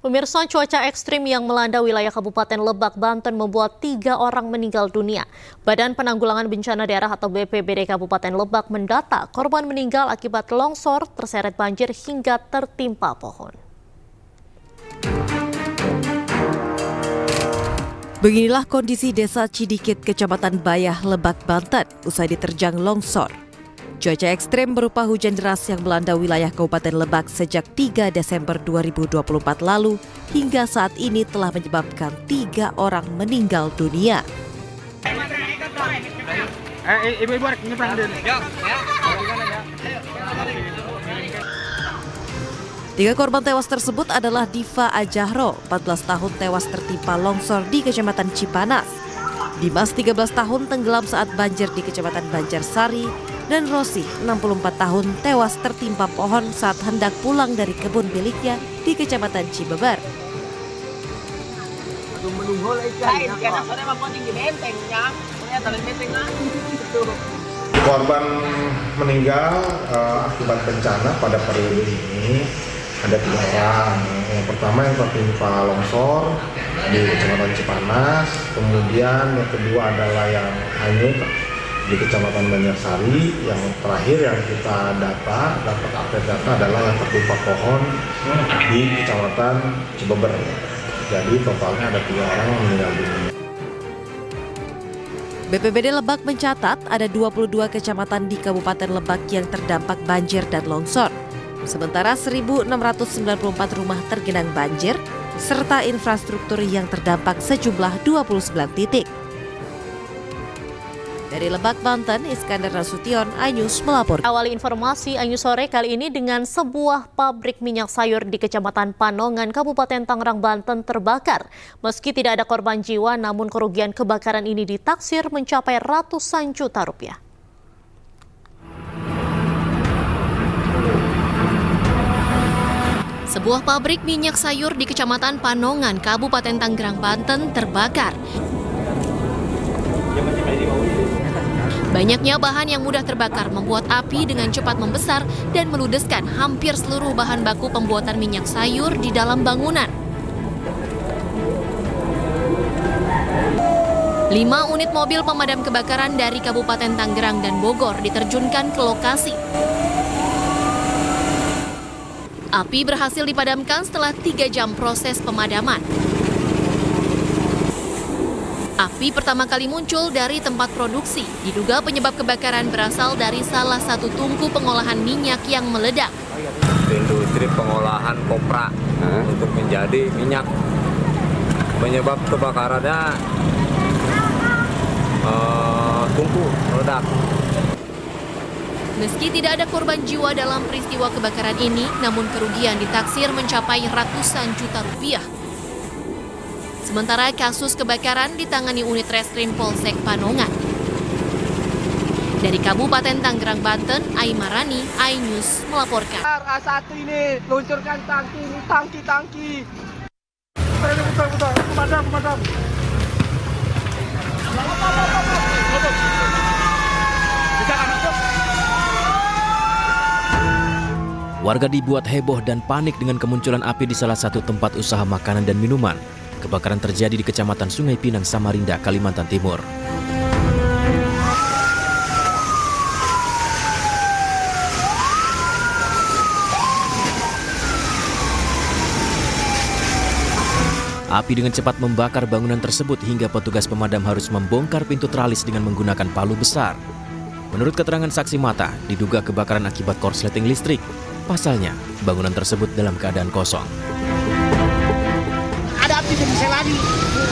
Pemirsa, cuaca ekstrim yang melanda wilayah Kabupaten Lebak, Banten membuat 3 orang meninggal dunia. Badan Penanggulangan Bencana Daerah atau BPBD Kabupaten Lebak mendata korban meninggal akibat longsor, terseret banjir hingga tertimpa pohon. Beginilah kondisi Desa Cidikit, Kecamatan Bayah, Lebak, Banten usai diterjang longsor. Cuaca ekstrem berupa hujan deras yang melanda wilayah Kabupaten Lebak sejak 3 Desember 2024 lalu hingga saat ini telah menyebabkan 3 orang meninggal dunia. Tiga korban tewas tersebut adalah Diva Ajahro, 14 tahun tewas tertimpa longsor di Kecamatan Cipanas. Dimas, 13 tahun tenggelam saat banjir di Kecamatan Banjarsari, dan Rosi, 64 tahun tewas tertimpa pohon saat hendak pulang dari kebun miliknya di Kecamatan Cibeber. Korban meninggal akibat bencana pada periode ini ada 3 orang. Yang pertama yang tertimpa longsor di Kecamatan Cipanas, kemudian yang kedua adalah yang hanyut di Kecamatan Banjarsari, yang terakhir yang kita dapat update data adalah yang tertimpa pohon di Kecamatan Cibeber. Jadi totalnya ada 3 orang yang meninggal dunia. BPBD Lebak mencatat ada 22 kecamatan di Kabupaten Lebak yang terdampak banjir dan longsor. Sementara 1.694 rumah tergenang banjir, serta infrastruktur yang terdampak sejumlah 29 titik. Dari Lebak, Banten, Iskandar Nasution, iNews melaporkan. Awali informasi iNews sore kali ini dengan sebuah pabrik minyak sayur di Kecamatan Panongan, Kabupaten Tangerang, Banten terbakar. Meski tidak ada korban jiwa, namun kerugian kebakaran ini ditaksir mencapai ratusan juta rupiah. Sebuah pabrik minyak sayur di Kecamatan Panongan, Kabupaten Tangerang, Banten terbakar. Banyaknya bahan yang mudah terbakar membuat api dengan cepat membesar dan meludeskan hampir seluruh bahan baku pembuatan minyak sayur di dalam bangunan. 5 unit mobil pemadam kebakaran dari Kabupaten Tangerang dan Bogor diterjunkan ke lokasi. Api berhasil dipadamkan setelah 3 jam proses pemadaman. Api pertama kali muncul dari tempat produksi. Diduga penyebab kebakaran berasal dari salah satu tungku pengolahan minyak yang meledak. Industri pengolahan kopra untuk menjadi minyak. Penyebab kebakarannya tungku meledak. Meski tidak ada korban jiwa dalam peristiwa kebakaran ini, namun kerugian ditaksir mencapai ratusan juta rupiah. Sementara kasus kebakaran ditangani unit reskrim Polsek Panongan. Dari Kabupaten Tangerang, Banten, Aimarani, iNews melaporkan. A1 ini luncurkan tangki, ini tangki. Putar, pemadam. Warga dibuat heboh dan panik dengan kemunculan api di salah satu tempat usaha makanan dan minuman. Kebakaran terjadi di Kecamatan Sungai Pinang, Samarinda, Kalimantan Timur. Api dengan cepat membakar bangunan tersebut hingga petugas pemadam harus membongkar pintu tralis dengan menggunakan palu besar. Menurut keterangan saksi mata, diduga kebakaran akibat korsleting listrik. Pasalnya, bangunan tersebut dalam keadaan kosong. Ada api di seladi,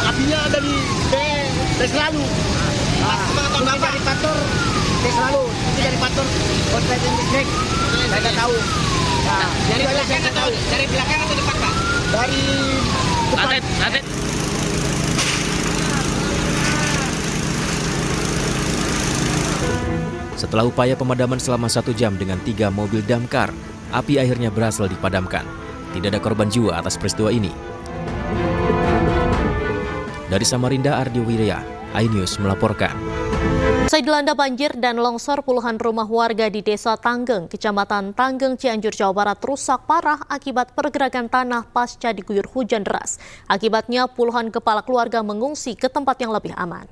apinya ada di selalu. Dari kantor selalu, itu dari kantor korsleting listrik. Saya nggak tahu. Nah, dari belakang nggak tahu. Dari belakang atau depan, Pak? Dari depan. Lantai. Setelah upaya pemadaman selama 1 jam dengan 3 mobil damkar, api akhirnya berhasil dipadamkan. Tidak ada korban jiwa atas peristiwa ini. Dari Samarinda, Ardi Wirya, iNews melaporkan. Usai dilanda banjir dan longsor, puluhan rumah warga di Desa Tanggeng, Kecamatan Tanggeng, Cianjur, Jawa Barat rusak parah akibat pergerakan tanah pasca diguyur hujan deras. Akibatnya puluhan kepala keluarga mengungsi ke tempat yang lebih aman.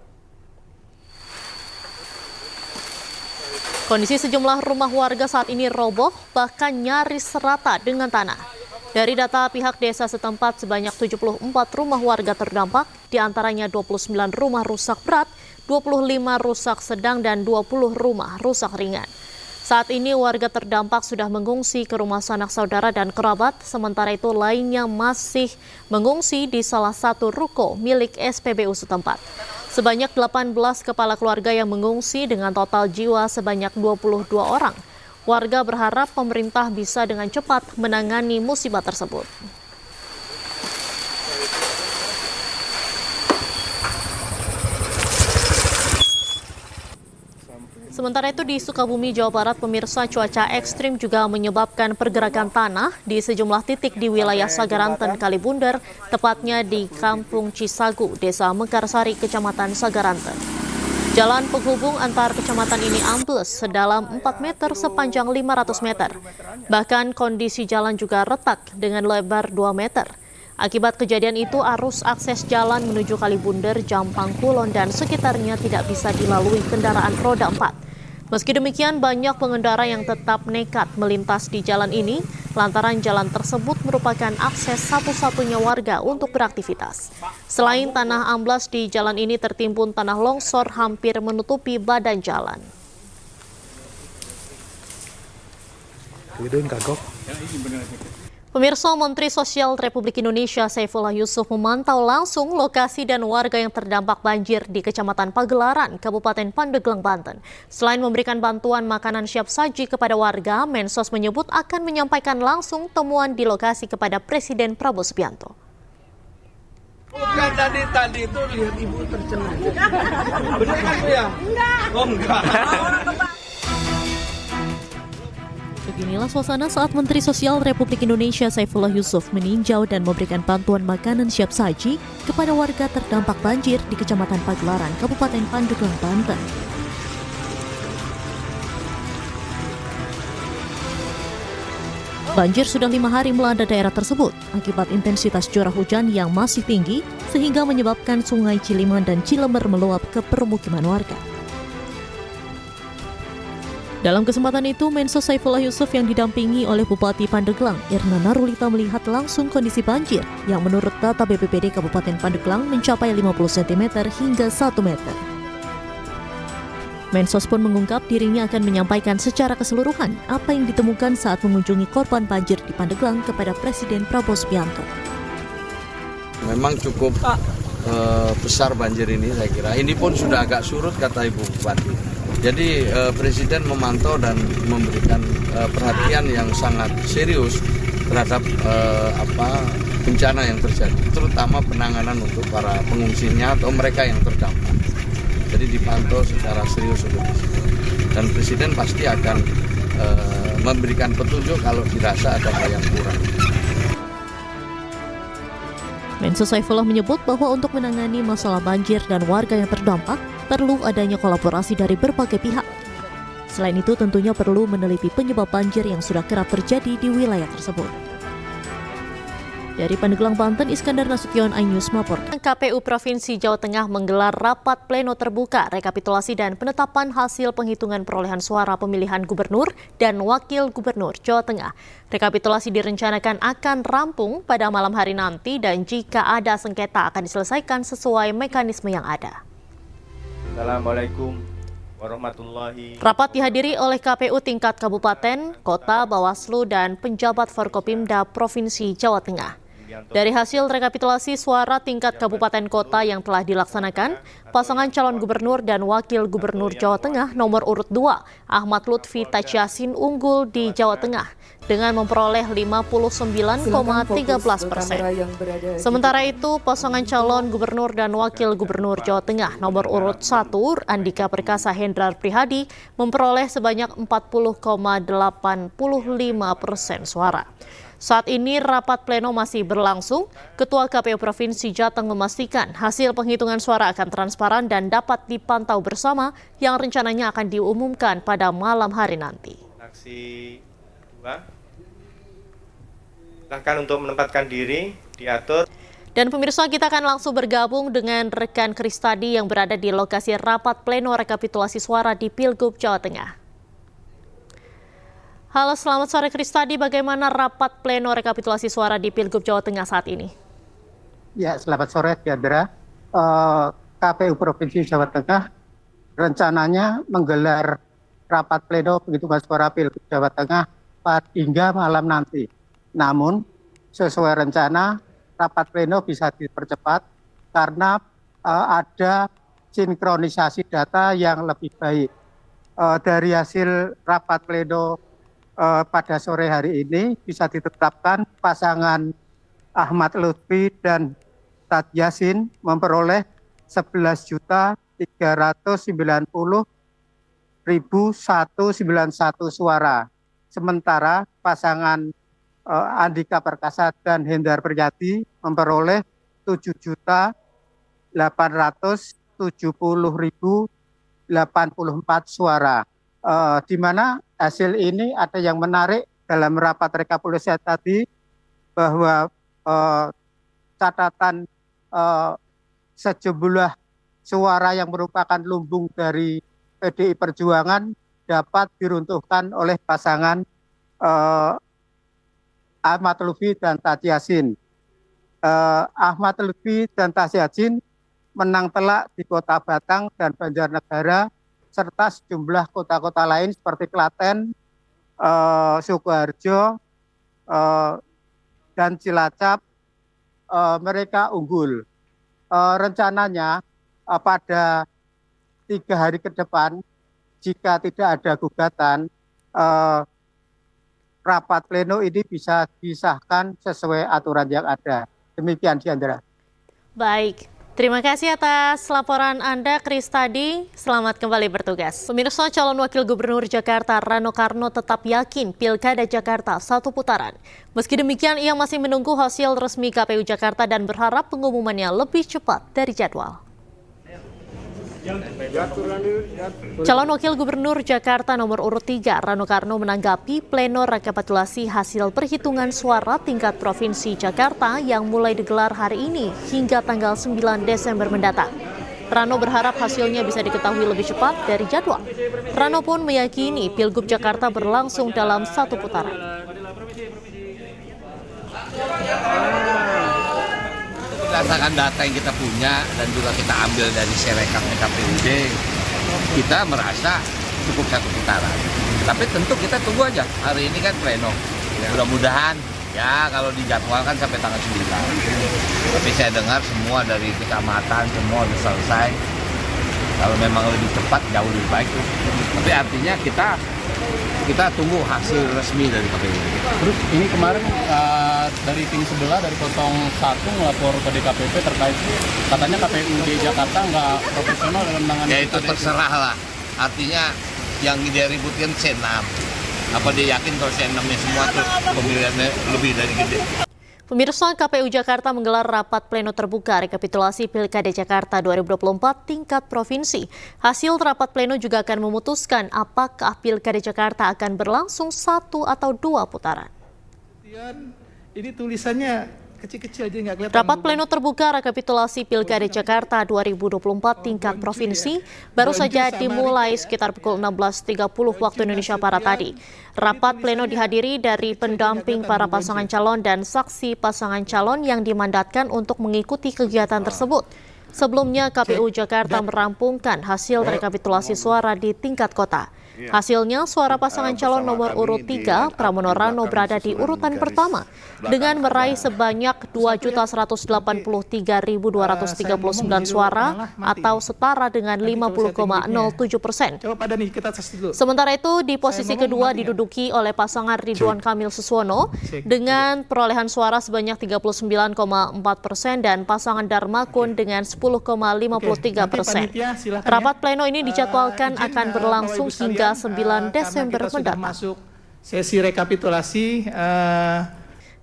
Kondisi sejumlah rumah warga saat ini roboh, bahkan nyaris rata dengan tanah. Dari data pihak desa setempat, sebanyak 74 rumah warga terdampak, diantaranya 29 rumah rusak berat, 25 rusak sedang, dan 20 rumah rusak ringan. Saat ini warga terdampak sudah mengungsi ke rumah sanak saudara dan kerabat, sementara itu lainnya masih mengungsi di salah satu ruko milik SPBU setempat. Sebanyak 18 kepala keluarga yang mengungsi dengan total jiwa sebanyak 22 orang. Warga berharap pemerintah bisa dengan cepat menangani musibah tersebut. Sementara itu di Sukabumi, Jawa Barat, pemirsa, cuaca ekstrim juga menyebabkan pergerakan tanah di sejumlah titik di wilayah Sagaranten, Kalibundar, tepatnya di Kampung Cisagu, Desa Mekarsari, Kecamatan Sagaranten. Jalan penghubung antar kecamatan ini ambles sedalam 4 meter sepanjang 500 meter. Bahkan kondisi jalan juga retak dengan lebar 2 meter. Akibat kejadian itu, arus akses jalan menuju Kalibundar, Jampang Kulon, dan sekitarnya tidak bisa dilalui kendaraan roda 4. Meski demikian, banyak pengendara yang tetap nekat melintas di jalan ini lantaran jalan tersebut merupakan akses satu-satunya warga untuk beraktivitas. Selain tanah amblas, di jalan ini tertimbun tanah longsor hampir menutupi badan jalan. Pemirsa, Menteri Sosial Republik Indonesia Saifullah Yusuf memantau langsung lokasi dan warga yang terdampak banjir di Kecamatan Pagelaran, Kabupaten Pandeglang, Banten. Selain memberikan bantuan makanan siap saji kepada warga, Mensos menyebut akan menyampaikan langsung temuan di lokasi kepada Presiden Prabowo Subianto. Bukan tadi itu lihat ibu tercengang. Benar kan Bu ya? Enggak. Oh enggak. Beginilah suasana saat Menteri Sosial Republik Indonesia Saifullah Yusuf meninjau dan memberikan bantuan makanan siap saji kepada warga terdampak banjir di Kecamatan Pagelaran, Kabupaten Pandeglang, Banten. Banjir sudah 5 hari melanda daerah tersebut akibat intensitas curah hujan yang masih tinggi sehingga menyebabkan Sungai Ciliman dan Cilember meluap ke permukiman warga. Dalam kesempatan itu, Mensos Saifullah Yusuf yang didampingi oleh Bupati Pandeglang, Irna Narulita, melihat langsung kondisi banjir yang menurut data BPBD Kabupaten Pandeglang mencapai 50 cm hingga 1 meter. Mensos pun mengungkap dirinya akan menyampaikan secara keseluruhan apa yang ditemukan saat mengunjungi korban banjir di Pandeglang kepada Presiden Prabowo Subianto. Memang cukup besar banjir ini, saya kira. Ini pun sudah agak surut, kata Ibu Bupati. Jadi Presiden memantau dan memberikan perhatian yang sangat serius terhadap bencana yang terjadi, terutama penanganan untuk para pengungsinya atau mereka yang terdampak. Jadi dipantau secara serius oleh Presiden. Dan Presiden pasti akan memberikan petunjuk kalau dirasa ada hal yang kurang. Mensos Saifullah menyebut bahwa untuk menangani masalah banjir dan warga yang terdampak, perlu adanya kolaborasi dari berbagai pihak. Selain itu, tentunya perlu meneliti penyebab banjir yang sudah kerap terjadi di wilayah tersebut. Dari Pandeglang, Banten, Iskandar Nasution, iNews melaporkan. KPU Provinsi Jawa Tengah menggelar rapat pleno terbuka rekapitulasi dan penetapan hasil penghitungan perolehan suara pemilihan gubernur dan wakil gubernur Jawa Tengah. Rekapitulasi direncanakan akan rampung pada malam hari nanti dan jika ada sengketa akan diselesaikan sesuai mekanisme yang ada. Assalamualaikum warahmatullahi. Rapat dihadiri oleh KPU tingkat kabupaten, kota, Bawaslu, dan penjabat Forkopimda Provinsi Jawa Tengah. Dari hasil rekapitulasi suara tingkat kabupaten kota yang telah dilaksanakan, pasangan calon gubernur dan wakil gubernur Jawa Tengah nomor urut 2, Ahmad Lutfi Tachiasin, unggul di Jawa Tengah dengan memperoleh 59,13%. Sementara itu, pasangan calon gubernur dan wakil gubernur Jawa Tengah nomor urut 1, Andika Perkasa Hendrar Prihadi, memperoleh sebanyak 40,85% suara. Saat ini rapat pleno masih berlangsung. Ketua KPU Provinsi Jateng memastikan hasil penghitungan suara akan transparan dan dapat dipantau bersama yang rencananya akan diumumkan pada malam hari nanti. Saksi 2. Silakan untuk menempatkan diri, diatur. Dan pemirsa, kita akan langsung bergabung dengan rekan Kristadi yang berada di lokasi rapat pleno rekapitulasi suara di Pilgub Jawa Tengah. Halo, selamat sore Kristadi. Bagaimana rapat pleno rekapitulasi suara di Pilgub Jawa Tengah saat ini? Ya, selamat sore Diandra. KPU Provinsi Jawa Tengah rencananya menggelar rapat pleno penghitungan suara Pilgub Jawa Tengah hingga malam nanti. Namun, sesuai rencana, rapat pleno bisa dipercepat karena ada sinkronisasi data yang lebih baik. Dari hasil rapat pleno pada sore hari ini bisa ditetapkan pasangan Ahmad Lutfi dan Tad Yasin memperoleh 11.390.191 suara. Sementara pasangan Andika Perkasa dan Hendar Priadi memperoleh 7.870.084 suara. Di mana hasil ini ada yang menarik dalam rapat rekapitulasi tadi, bahwa catatan sejumlah suara yang merupakan lumbung dari PDI Perjuangan dapat diruntuhkan oleh pasangan Ahmad Lutfi dan Tad Yasin. Ahmad Lutfi dan Tad Yasin menang telak di Kota Batang dan Banjarnegara, serta sejumlah kota-kota lain seperti Klaten, Sukoharjo, dan Cilacap. Mereka unggul. Rencananya pada 3 hari ke depan, jika tidak ada gugatan, rapat pleno ini bisa disahkan sesuai aturan yang ada. Demikian, Diandra. Baik. Terima kasih atas laporan Anda, Kristadi. Selamat kembali bertugas. Pemirsa, calon wakil gubernur Jakarta Rano Karno tetap yakin Pilkada Jakarta 1 putaran. Meski demikian, ia masih menunggu hasil resmi KPU Jakarta dan berharap pengumumannya lebih cepat dari jadwal. Calon wakil gubernur Jakarta nomor urut 3, Rano Karno, menanggapi pleno rekapitulasi hasil perhitungan suara tingkat provinsi Jakarta yang mulai digelar hari ini hingga tanggal 9 Desember mendatang. Rano berharap hasilnya bisa diketahui lebih cepat dari jadwal. Rano pun meyakini Pilgub Jakarta berlangsung dalam 1 putaran. Berdasarkan data yang kita punya dan juga kita ambil dari Sirekapnya KPUD, kita merasa cukup 1 putaran. Tapi tentu kita tunggu aja, hari ini kan pleno. Mudah-mudahan ya kalau dijadwalkan sampai tanggal 9. Tapi saya dengar semua dari kecamatan semua sudah selesai. Kalau memang lebih cepat jauh lebih baik. Tapi artinya kita tunggu hasil resmi dari KPU. Terus ini kemarin dari tim sebelah dari 01 melapor ke DKPP terkait katanya KPU di Jakarta nggak profesional dalam menangani. Ya itu terserah lah. Artinya yang dia ributkan C6. Apa dia yakin kalau C6-nya semua tuh pemilihannya lebih dari gede? Pemirsa, KPU Jakarta menggelar rapat pleno terbuka rekapitulasi Pilkada Jakarta 2024 tingkat provinsi. Hasil rapat pleno juga akan memutuskan apakah Pilkada Jakarta akan berlangsung 1 atau 2 putaran. Ini tulisannya kecil-kecil aja nggak kelihatan. Rapat pleno terbuka rekapitulasi Pilkada Jakarta 2024 tingkat provinsi baru saja dimulai sekitar pukul 16.30 waktu Indonesia Barat tadi. Rapat pleno dihadiri dari pendamping para pasangan calon dan saksi pasangan calon yang dimandatkan untuk mengikuti kegiatan tersebut. Sebelumnya, KPU Jakarta merampungkan hasil rekapitulasi suara di tingkat kota. Hasilnya, suara pasangan calon nomor urut 3, Pramono Rano, berada di urutan pertama dengan meraih sebanyak 2.183.239 suara atau setara dengan 50,07%. Sementara itu, di posisi kedua diduduki oleh pasangan Ridwan Kamil Suswono dengan perolehan suara sebanyak 39,4% dan pasangan Darmakun dengan 10,53%. Rapat pleno ini dijadwalkan akan berlangsung hingga 9 Desember mendatang. Masuk sesi rekapitulasi.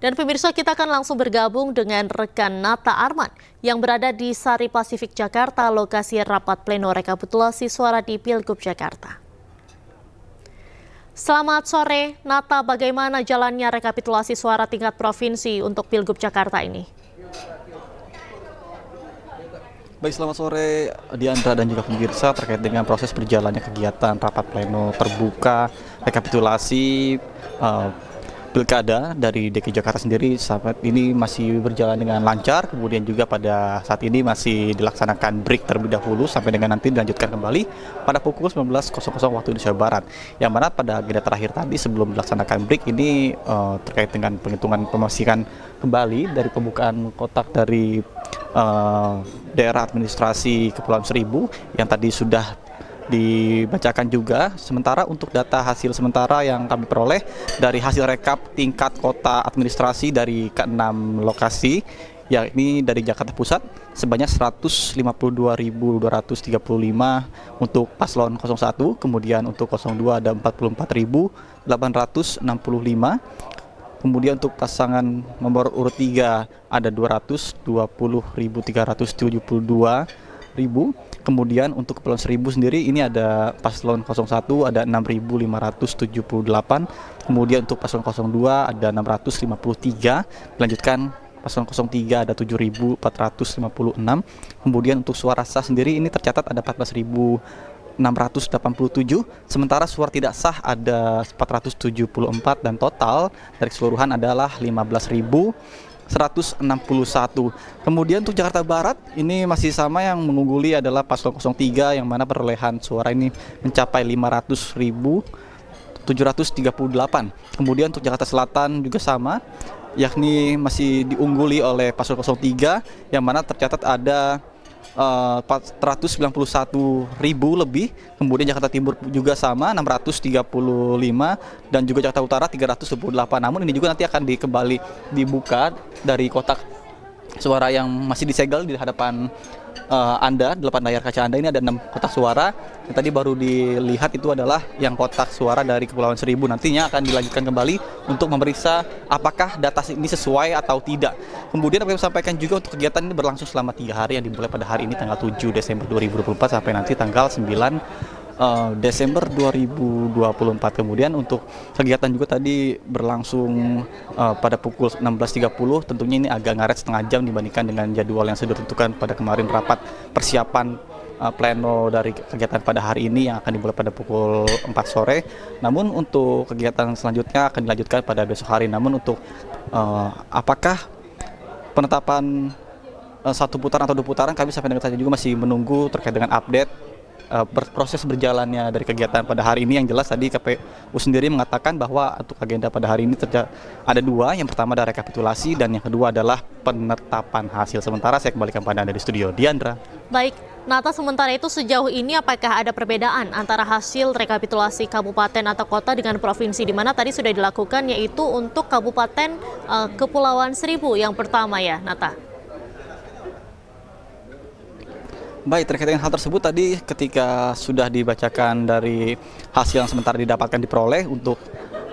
Dan pemirsa, kita akan langsung bergabung dengan rekan Nata Arman yang berada di Sari Pasifik, Jakarta, lokasi rapat pleno rekapitulasi suara di Pilgub Jakarta. Selamat sore, Nata. Bagaimana jalannya rekapitulasi suara tingkat provinsi untuk Pilgub Jakarta ini? Baik, selamat sore Diandra dan juga pemirsa terkait dengan proses berjalannya kegiatan rapat pleno terbuka rekapitulasi Pilkada dari DKI Jakarta sendiri saat ini masih berjalan dengan lancar, kemudian juga pada saat ini masih dilaksanakan break terlebih dahulu sampai dengan nanti dilanjutkan kembali pada pukul 19.00 waktu Indonesia Barat. Yang mana pada agenda terakhir tadi sebelum dilaksanakan break ini terkait dengan penghitungan pemasikan kembali dari pembukaan kotak dari daerah administrasi Kepulauan Seribu yang tadi sudah dibacakan juga. Sementara untuk data hasil sementara yang kami peroleh dari hasil rekap tingkat kota administrasi dari ke-6 lokasi, yakni dari Jakarta Pusat sebanyak 152.235 untuk paslon 01, kemudian untuk 02 ada 44.865, kemudian untuk pasangan nomor urut 3 ada 220.372, kemudian untuk Kepulauan Seribu sendiri ini ada paslon 01 ada 6.578, kemudian untuk paslon 02 ada 653, dilanjutkan paslon 03 ada 7.456, kemudian untuk suara sah sendiri ini tercatat ada 14.687, sementara suara tidak sah ada 474 dan total dari keseluruhan adalah 15.161. Kemudian untuk Jakarta Barat ini masih sama, yang mengungguli adalah paslon 03 yang mana perolehan suara ini mencapai 500.738. Kemudian untuk Jakarta Selatan juga sama, yakni masih diungguli oleh paslon 03 yang mana tercatat ada 491.000 lebih. Kemudian Jakarta Timur juga sama 635 dan juga Jakarta Utara 328. Namun ini juga nanti akan dibuka dari kotak suara yang masih disegel di hadapan Anda, di depan layar kaca Anda. Ini ada 6 kotak suara yang tadi baru dilihat, itu adalah yang kotak suara dari Kepulauan Seribu. Nantinya akan dilanjutkan kembali untuk memeriksa apakah data ini sesuai atau tidak. Kemudian kami sampaikan juga untuk kegiatan ini berlangsung selama 3 hari yang dimulai pada hari ini tanggal 7 Desember 2024 sampai nanti tanggal 9 Desember 2024. Kemudian untuk kegiatan juga tadi berlangsung pada pukul 16.30. Tentunya ini agak ngaret setengah jam dibandingkan dengan jadwal yang sudah ditentukan pada kemarin rapat persiapan pleno dari kegiatan pada hari ini yang akan dimulai pada pukul 4 sore. Namun untuk kegiatan selanjutnya akan dilanjutkan pada besok hari. Namun untuk apakah penetapan satu putaran atau 2 putaran, kami sampai dengan saat ini juga masih menunggu terkait dengan update proses berjalannya dari kegiatan pada hari ini. Yang jelas tadi KPU sendiri mengatakan bahwa untuk agenda pada hari ini ada 2, yang pertama adalah rekapitulasi dan yang kedua adalah penetapan hasil. Sementara saya kembalikan pada Anda di studio, Diandra. Baik, Nata, sementara itu sejauh ini apakah ada perbedaan antara hasil rekapitulasi kabupaten atau kota dengan provinsi, di mana tadi sudah dilakukan yaitu untuk Kabupaten Kepulauan Seribu yang pertama ya, Nata? Baik, terkait dengan hal tersebut tadi ketika sudah dibacakan dari hasil yang sementara didapatkan diperoleh untuk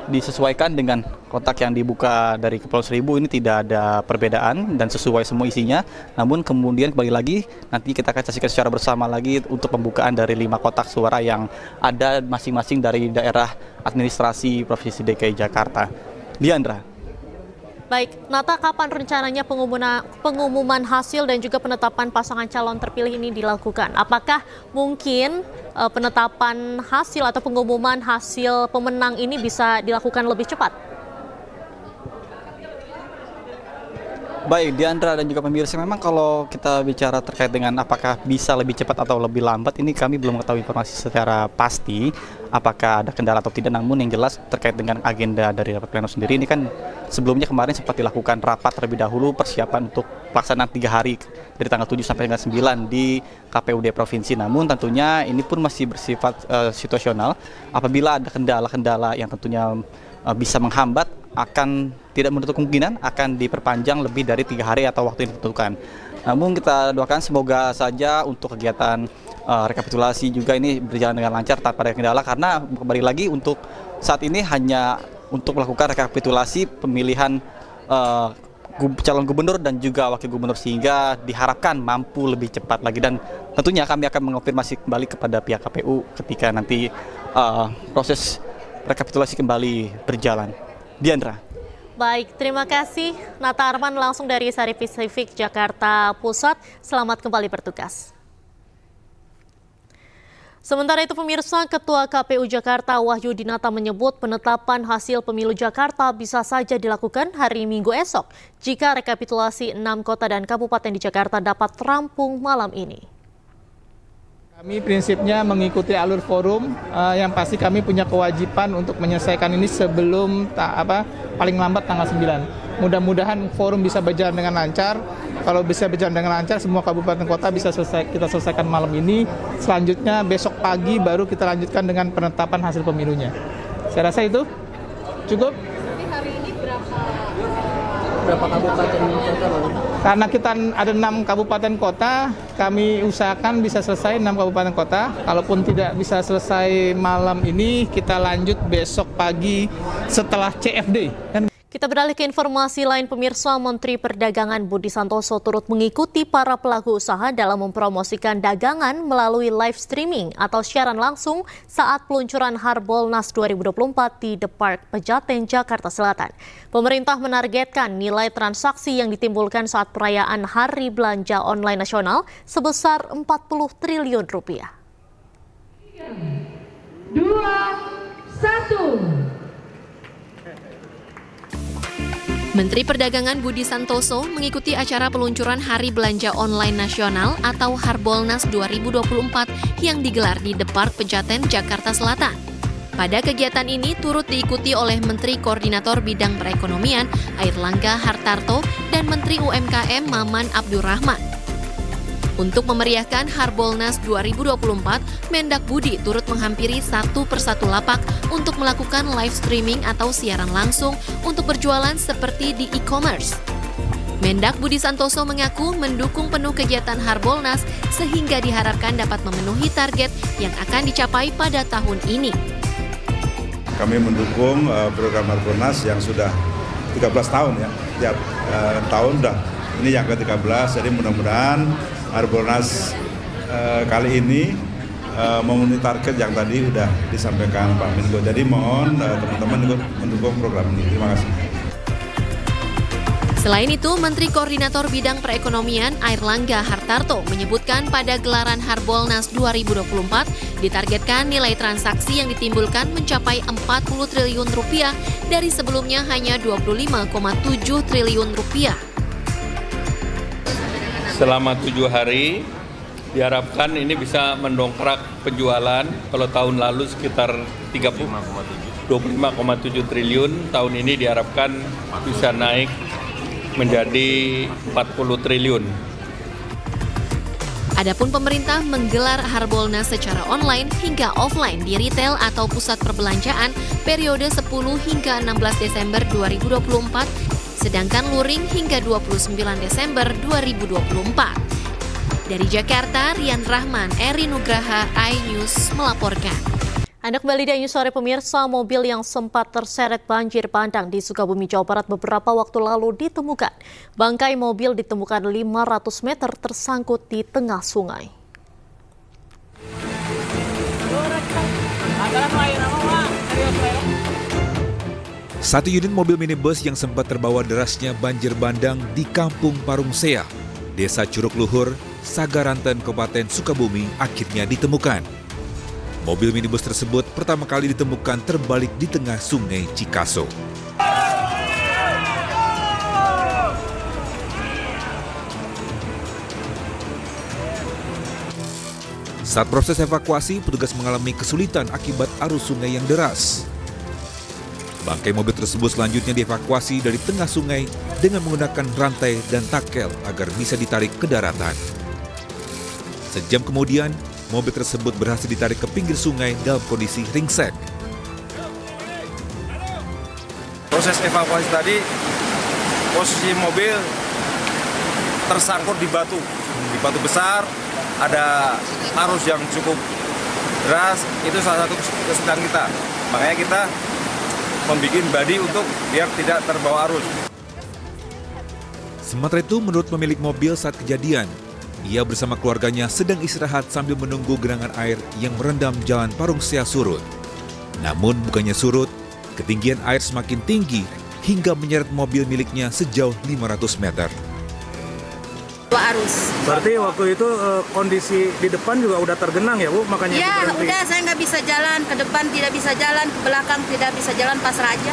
disesuaikan dengan kotak yang dibuka dari Kepulauan Seribu, ini tidak ada perbedaan dan sesuai semua isinya. Namun kemudian kembali lagi nanti kita akan saksikan secara bersama lagi untuk pembukaan dari 5 kotak suara yang ada masing-masing dari daerah administrasi Provinsi DKI Jakarta. Diandra. Baik, Nata, kapan rencananya pengumuman hasil dan juga penetapan pasangan calon terpilih ini dilakukan? Apakah mungkin penetapan hasil atau pengumuman hasil pemenang ini bisa dilakukan lebih cepat? Baik, Diandra dan juga pemirsa, memang kalau kita bicara terkait dengan apakah bisa lebih cepat atau lebih lambat, ini kami belum mengetahui informasi secara pasti apakah ada kendala atau tidak. Namun yang jelas terkait dengan agenda dari rapat pleno sendiri, ini kan sebelumnya kemarin sempat dilakukan rapat terlebih dahulu persiapan untuk pelaksanaan 3 hari dari tanggal 7 sampai dengan 9 di KPUD Provinsi. Namun tentunya ini pun masih bersifat situasional. Apabila ada kendala-kendala yang tentunya bisa menghambat, akan tidak menutup kemungkinan akan diperpanjang lebih dari 3 hari atau waktu yang ditentukan. Namun kita doakan semoga saja untuk kegiatan rekapitulasi juga ini berjalan dengan lancar tanpa ada kendala, karena kembali lagi untuk saat ini hanya untuk melakukan rekapitulasi pemilihan calon gubernur dan juga wakil gubernur, sehingga diharapkan mampu lebih cepat lagi. Dan tentunya kami akan mengonfirmasi kembali kepada pihak KPU ketika nanti proses rekapitulasi kembali berjalan. Diandra. Baik, terima kasih Nata Arman langsung dari Sari Pasifik, Jakarta Pusat. Selamat kembali bertugas. Sementara itu pemirsa, Ketua KPU Jakarta Wahyu Dinata menyebut penetapan hasil pemilu Jakarta bisa saja dilakukan hari Minggu esok jika rekapitulasi 6 kota dan kabupaten di Jakarta dapat rampung malam ini. Kami prinsipnya mengikuti alur forum, yang pasti kami punya kewajiban untuk menyelesaikan ini sebelum paling lambat tanggal 9. Mudah-mudahan forum bisa berjalan dengan lancar. Kalau bisa berjalan dengan lancar, semua kabupaten kota bisa kita selesaikan malam ini. Selanjutnya besok pagi baru kita lanjutkan dengan penetapan hasil pemilunya. Saya rasa itu cukup. Tapi hari ini Berapa kabupaten kota? Karena kita ada 6 kabupaten kota, kami usahakan bisa selesai 6 kabupaten kota. Kalaupun tidak bisa selesai malam ini, kita lanjut besok pagi setelah CFD. Kita beralih ke informasi lain pemirsa, Menteri Perdagangan Budi Santoso turut mengikuti para pelaku usaha dalam mempromosikan dagangan melalui live streaming atau siaran langsung saat peluncuran Harbolnas 2024 di The Park, Pejaten, Jakarta Selatan. Pemerintah menargetkan nilai transaksi yang ditimbulkan saat perayaan Hari Belanja Online Nasional sebesar 40 triliun rupiah. 2, 1. Menteri Perdagangan Budi Santoso mengikuti acara peluncuran Hari Belanja Online Nasional atau Harbolnas 2024 yang digelar di The Park, Pejaten, Jakarta Selatan. Pada kegiatan ini turut diikuti oleh Menteri Koordinator Bidang Perekonomian Airlangga Hartarto dan Menteri UMKM Maman Abdurrahman. Untuk memeriahkan Harbolnas 2024, Mendak Budi turut menghampiri satu persatu lapak untuk melakukan live streaming atau siaran langsung untuk berjualan seperti di e-commerce. Mendak Budi Santoso mengaku mendukung penuh kegiatan Harbolnas sehingga diharapkan dapat memenuhi target yang akan dicapai pada tahun ini. Kami mendukung program Harbolnas yang sudah 13 tahun ya, tiap tahun dah. Ini yang ke-13, jadi mudah-mudahan Harbolnas kali ini memenuhi target yang tadi sudah disampaikan Pak Menko. Jadi mohon teman-teman ikut mendukung program ini. Terima kasih. Selain itu, Menteri Koordinator Bidang Perekonomian Airlangga Hartarto menyebutkan pada gelaran Harbolnas 2024 ditargetkan nilai transaksi yang ditimbulkan mencapai 40 triliun rupiah dari sebelumnya hanya 25,7 triliun rupiah. Selama 7 hari diharapkan ini bisa mendongkrak penjualan. Kalau tahun lalu sekitar 25,7 triliun, tahun ini diharapkan bisa naik menjadi 40 triliun. Adapun pemerintah menggelar Harbolnas secara online hingga offline di retail atau pusat perbelanjaan periode 10 hingga 16 Desember 2024, sedangkan luring hingga 29 Desember 2024. Dari Jakarta, Rian Rahman, Eri Nugraha, iNews melaporkan. Anda kembali di iNews Sore pemirsa, mobil yang sempat terseret banjir bandang di Sukabumi, Jawa Barat beberapa waktu lalu ditemukan. Bangkai mobil ditemukan 500 meter tersangkut di tengah sungai. Satu unit mobil minibus yang sempat terbawa derasnya banjir bandang di Kampung Parungsea, Desa Curug Luhur, Sagaranten, Kabupaten Sukabumi akhirnya ditemukan. Mobil minibus tersebut pertama kali ditemukan terbalik di tengah Sungai Cikaso. Saat proses evakuasi, petugas mengalami kesulitan akibat arus sungai yang deras. Bangkai mobil tersebut selanjutnya dievakuasi dari tengah sungai dengan menggunakan rantai dan takel agar bisa ditarik ke daratan. Sejam kemudian, mobil tersebut berhasil ditarik ke pinggir sungai dalam kondisi ringsek. Proses evakuasi tadi, posisi mobil tersangkut di batu besar, ada arus yang cukup deras, itu salah satu kesulitan kita. Makanya kita membuat badi untuk biar tidak terbawa arus. Sementara itu, menurut pemilik mobil saat kejadian, ia bersama keluarganya sedang istirahat sambil menunggu genangan air yang merendam jalan Parung Sea surut. Namun bukannya surut, ketinggian air semakin tinggi hingga menyeret mobil miliknya sejauh 500 meter. Arus. Berarti waktu itu kondisi di depan juga udah tergenang ya Bu, makanya Ya berhenti. udah, saya nggak bisa jalan, ke depan tidak bisa jalan, ke belakang tidak bisa jalan, pasrah aja.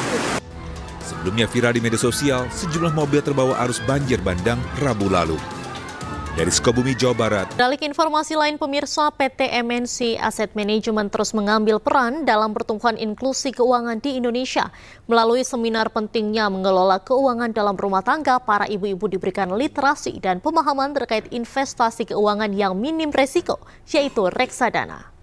Sebelumnya viral di media sosial, sejumlah mobil terbawa arus banjir bandang Rabu lalu. Dari Sukabumi, Jawa Barat. Beralih ke informasi lain, pemirsa, PT MNC Asset Management terus mengambil peran dalam pertumbuhan inklusi keuangan di Indonesia. Melalui seminar pentingnya mengelola keuangan dalam rumah tangga, para ibu-ibu diberikan literasi dan pemahaman terkait investasi keuangan yang minim resiko, yaitu reksadana.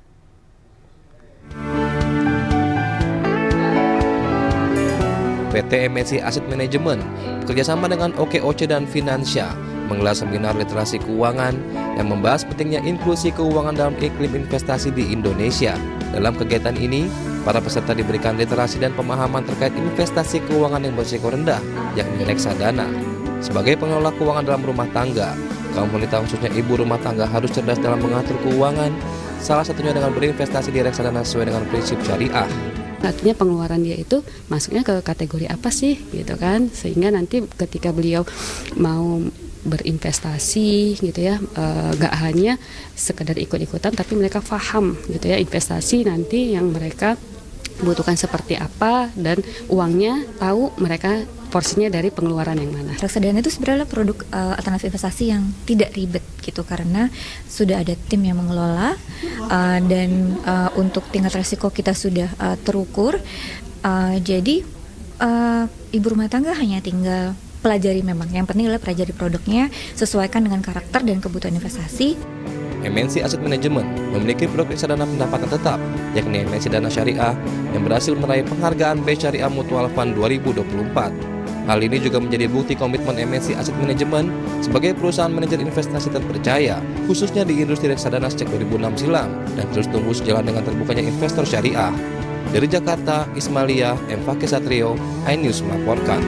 PT MNC Asset Management bekerjasama dengan OKOC dan Finansia menggelar seminar literasi keuangan yang membahas pentingnya inklusi keuangan dalam iklim investasi di Indonesia. Dalam kegiatan ini, para peserta diberikan literasi dan pemahaman terkait investasi keuangan yang berisiko rendah, yakni reksadana. Sebagai pengelola keuangan dalam rumah tangga, kaum wanita khususnya ibu rumah tangga harus cerdas dalam mengatur keuangan, salah satunya dengan berinvestasi di reksadana sesuai dengan prinsip syariah. Artinya pengeluaran dia itu masuknya ke kategori apa sih gitu kan, sehingga nanti ketika beliau mau berinvestasi gitu ya, gak hanya sekedar ikut-ikutan tapi mereka paham gitu ya investasi nanti yang mereka butuhkan seperti apa dan uangnya tahu mereka porsinya dari pengeluaran yang mana. Reksadana itu sebenarnya produk alternatif investasi yang tidak ribet gitu karena sudah ada tim yang mengelola dan untuk tingkat resiko kita sudah terukur. Jadi ibu rumah tangga hanya tinggal pelajari, memang yang penting adalah pelajari produknya, sesuaikan dengan karakter dan kebutuhan investasi. MNC Asset Management memiliki produk reksadana pendapatan tetap, yakni MNC Dana Syariah yang berhasil meraih penghargaan B Syariah Mutual Fund 2024. Hal ini juga menjadi bukti komitmen MNC Asset Management sebagai perusahaan manajer investasi terpercaya, khususnya di industri reksadana sejak 2006 silam dan terus tumbuh sejalan dengan terbukanya investor syariah. Dari Jakarta, Ismailia, M. Fakih Satrio, iNews melaporkan.